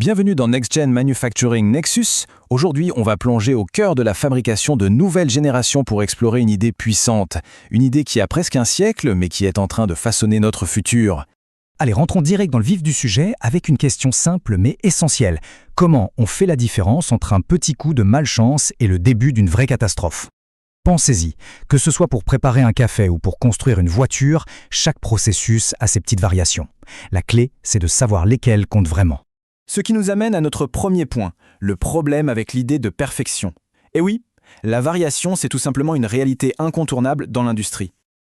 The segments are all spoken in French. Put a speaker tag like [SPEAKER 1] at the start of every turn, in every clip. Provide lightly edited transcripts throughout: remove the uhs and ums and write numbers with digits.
[SPEAKER 1] Bienvenue dans Next Gen Manufacturing Nexus. Aujourd'hui, on va plonger au cœur de la fabrication de nouvelles générations pour explorer une idée puissante. Une idée qui a presque un siècle, mais qui est en train de façonner notre futur.
[SPEAKER 2] Allez, rentrons direct dans le vif du sujet avec une question simple mais essentielle. Comment on fait la différence entre un petit coup de malchance et le début d'une vraie catastrophe ? Pensez-y, que ce soit pour préparer un café ou pour construire une voiture, chaque processus a ses petites variations. La clé, c'est de savoir lesquelles comptent vraiment.
[SPEAKER 1] Ce qui nous amène à notre premier point, le problème avec l'idée de perfection. Et oui, la variation, c'est tout simplement une réalité incontournable dans l'industrie.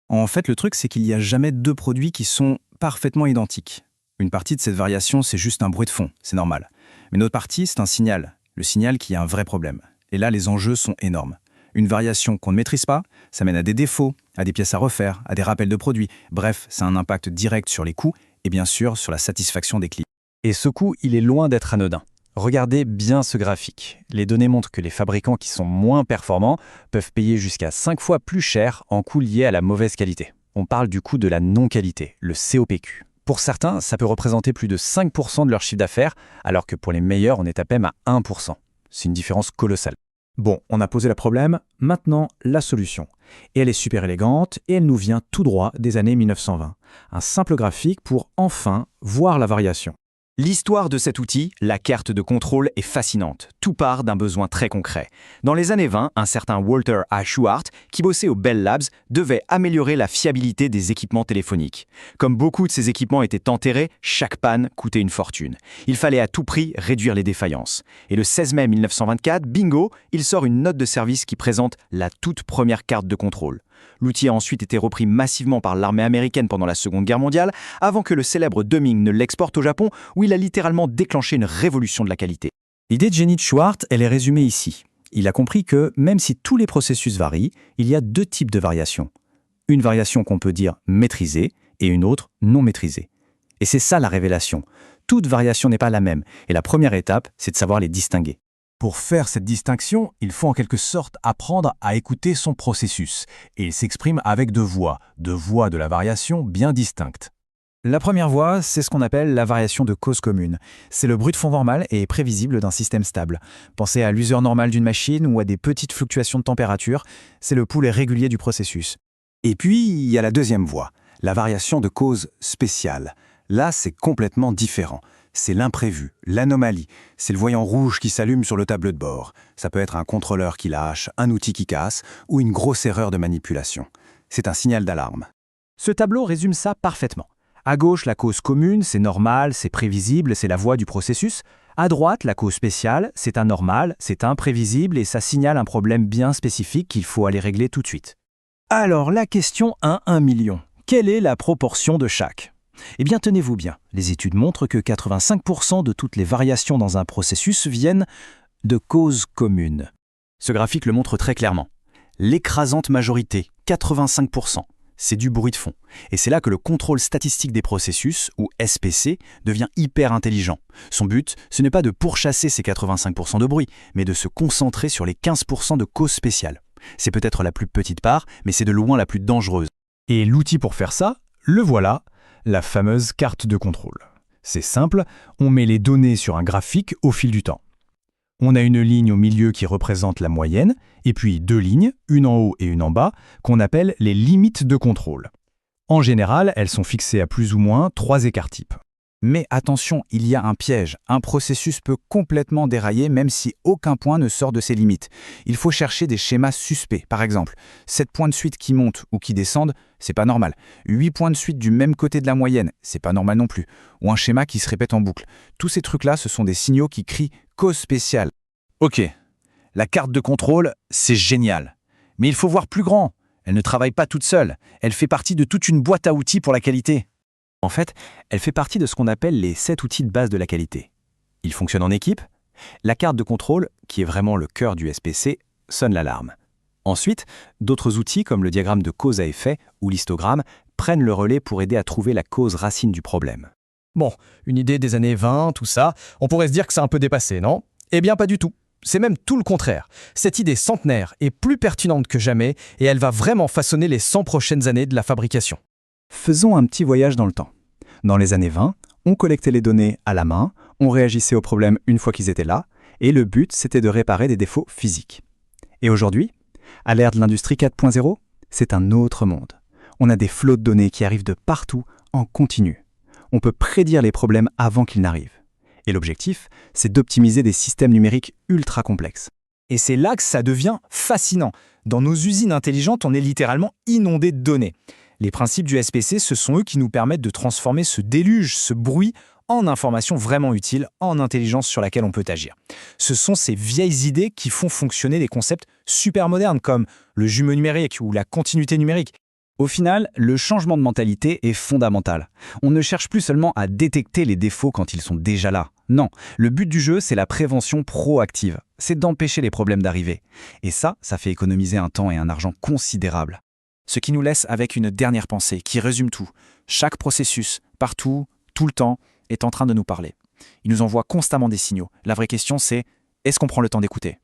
[SPEAKER 1] En fait, le truc, c'est qu'il n'y a jamais deux produits qui sont parfaitement identiques. Une partie de cette variation, c'est juste un bruit de fond, c'est normal. Mais une autre partie, c'est un signal, le signal qu'il y a un vrai problème. Et là, les enjeux sont énormes. Une variation qu'on ne maîtrise pas, ça mène à des défauts, à des pièces à refaire, à des rappels de produits. Bref, ça a un impact direct sur les coûts et bien sûr sur la satisfaction des clients.
[SPEAKER 3] Et ce coût, il est loin d'être anodin. Regardez bien ce graphique. Les données montrent que les fabricants qui sont moins performants peuvent payer jusqu'à 5 fois plus cher en coûts liés à la mauvaise qualité. On parle du coût de la non-qualité, le COPQ. Pour certains, ça peut représenter plus de 5% de leur chiffre d'affaires, alors que pour les meilleurs, on est à peine à 1%. C'est une différence colossale.
[SPEAKER 2] Bon, on a posé le problème, maintenant la solution. Et elle est super élégante et elle nous vient tout droit des années 1920. Un simple graphique pour enfin voir la variation.
[SPEAKER 3] L'histoire de cet outil, la carte de contrôle, est fascinante. Tout part d'un besoin très concret. Dans les années 20, un certain Walter A. Shewhart, qui bossait au Bell Labs, devait améliorer la fiabilité des équipements téléphoniques. Comme beaucoup de ces équipements étaient enterrés, chaque panne coûtait une fortune. Il fallait à tout prix réduire les défaillances. Et le 16 mai 1924, bingo, il sort une note de service qui présente la toute première carte de contrôle. L'outil a ensuite été repris massivement par l'armée américaine pendant la Seconde Guerre mondiale, avant que le célèbre Deming ne l'exporte au Japon, où il a littéralement déclenché une révolution de la qualité.
[SPEAKER 2] L'idée de génie de Shewhart, elle est résumée ici. Il a compris que, même si tous les processus varient, il y a deux types de variations. Une variation qu'on peut dire maîtrisée et une autre non maîtrisée. Et c'est ça la révélation. Toute variation n'est pas la même, et la première étape, c'est de savoir les distinguer.
[SPEAKER 1] Pour faire cette distinction, il faut en quelque sorte apprendre à écouter son processus. Et il s'exprime avec deux voix de la variation bien distinctes.
[SPEAKER 2] La première voie, c'est ce qu'on appelle la variation de cause commune. C'est le bruit de fond normal et prévisible d'un système stable. Pensez à l'usure normale d'une machine ou à des petites fluctuations de température. C'est le pouls régulier du processus.
[SPEAKER 4] Et puis, il y a la deuxième voie, la variation de cause spéciale. Là, c'est complètement différent. C'est l'imprévu, l'anomalie. C'est le voyant rouge qui s'allume sur le tableau de bord. Ça peut être un contrôleur qui lâche, un outil qui casse ou une grosse erreur de manipulation. C'est un signal d'alarme.
[SPEAKER 2] Ce tableau résume ça parfaitement. À gauche, la cause commune, c'est normal, c'est prévisible, c'est la voie du processus. À droite, la cause spéciale, c'est anormal, c'est imprévisible et ça signale un problème bien spécifique qu'il faut aller régler tout de suite. Alors, la question 1 million. Quelle est la proportion de chaque ? Eh bien, tenez-vous bien, les études montrent que 85% de toutes les variations dans un processus viennent de causes communes.
[SPEAKER 3] Ce graphique le montre très clairement. L'écrasante majorité, 85%, c'est du bruit de fond. Et c'est là que le contrôle statistique des processus, ou SPC, devient hyper intelligent. Son but, ce n'est pas de pourchasser ces 85% de bruit, mais de se concentrer sur les 15% de causes spéciales. C'est peut-être la plus petite part, mais c'est de loin la plus dangereuse.
[SPEAKER 2] Et l'outil pour faire ça, le voilà, la fameuse carte de contrôle. C'est simple, on met les données sur un graphique au fil du temps. On a une ligne au milieu qui représente la moyenne, et puis deux lignes, une en haut et une en bas, qu'on appelle les limites de contrôle. En général, elles sont fixées à plus ou moins 3 écarts types. Mais attention, il y a un piège. Un processus peut complètement dérailler même si aucun point ne sort de ses limites. Il faut chercher des schémas suspects. Par exemple, 7 points de suite qui montent ou qui descendent, c'est pas normal. 8 points de suite du même côté de la moyenne, c'est pas normal non plus. Ou un schéma qui se répète en boucle. Tous ces trucs-là, ce sont des signaux qui crient cause spéciale.
[SPEAKER 1] Ok, la carte de contrôle, c'est génial. Mais il faut voir plus grand. Elle ne travaille pas toute seule. Elle fait partie de toute une boîte à outils pour la qualité.
[SPEAKER 3] En fait, elle fait partie de ce qu'on appelle les 7 outils de base de la qualité. Ils fonctionnent en équipe. La carte de contrôle, qui est vraiment le cœur du SPC, sonne l'alarme. Ensuite, d'autres outils comme le diagramme de cause à effet ou l'histogramme prennent le relais pour aider à trouver la cause racine du problème.
[SPEAKER 5] Bon, une idée des années 20, tout ça, on pourrait se dire que c'est un peu dépassé, non ? Eh bien, pas du tout. C'est même tout le contraire. Cette idée centenaire est plus pertinente que jamais et elle va vraiment façonner les 100 prochaines années de la fabrication.
[SPEAKER 2] Faisons un petit voyage dans le temps. Dans les années 20, on collectait les données à la main,
[SPEAKER 1] On réagissait aux problèmes une fois qu'ils étaient là, et le but, c'était de réparer des défauts physiques. Et aujourd'hui, à l'ère de l'industrie 4.0, c'est un autre monde. On a des flots de données qui arrivent de partout, en continu. On peut prédire les problèmes avant qu'ils n'arrivent. Et l'objectif, c'est d'optimiser des systèmes numériques ultra complexes.
[SPEAKER 5] Et c'est là que ça devient fascinant. Dans nos usines intelligentes, on est littéralement inondé de données. Les principes du SPC, ce sont eux qui nous permettent de transformer ce déluge, ce bruit, en informations vraiment utiles, en intelligence sur laquelle on peut agir. Ce sont ces vieilles idées qui font fonctionner des concepts super modernes comme le jumeau numérique ou la continuité numérique.
[SPEAKER 1] Au final, le changement de mentalité est fondamental. On ne cherche plus seulement à détecter les défauts quand ils sont déjà là. Non, le but du jeu, c'est la prévention proactive. C'est d'empêcher les problèmes d'arriver. Et ça fait économiser un temps et un argent considérables. Ce qui nous laisse avec une dernière pensée qui résume tout. Chaque processus, partout, tout le temps, est en train de nous parler. Il nous envoie constamment des signaux. La vraie question, c'est est-ce qu'on prend le temps d'écouter ?